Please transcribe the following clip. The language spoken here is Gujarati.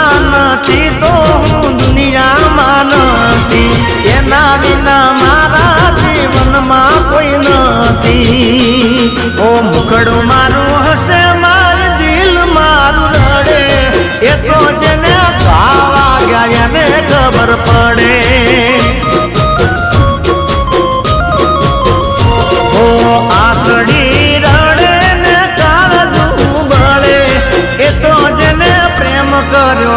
દુનિયા નથી તો હું દુનિયામાં નથી, એના વિના મારા જીવનમાં કોઈ નથી. ઓ મુખડું મારું હશે મારું દિલ મારું રડે, એ તો જેને ખાવા ગયા એને ખબર પડે. ઓ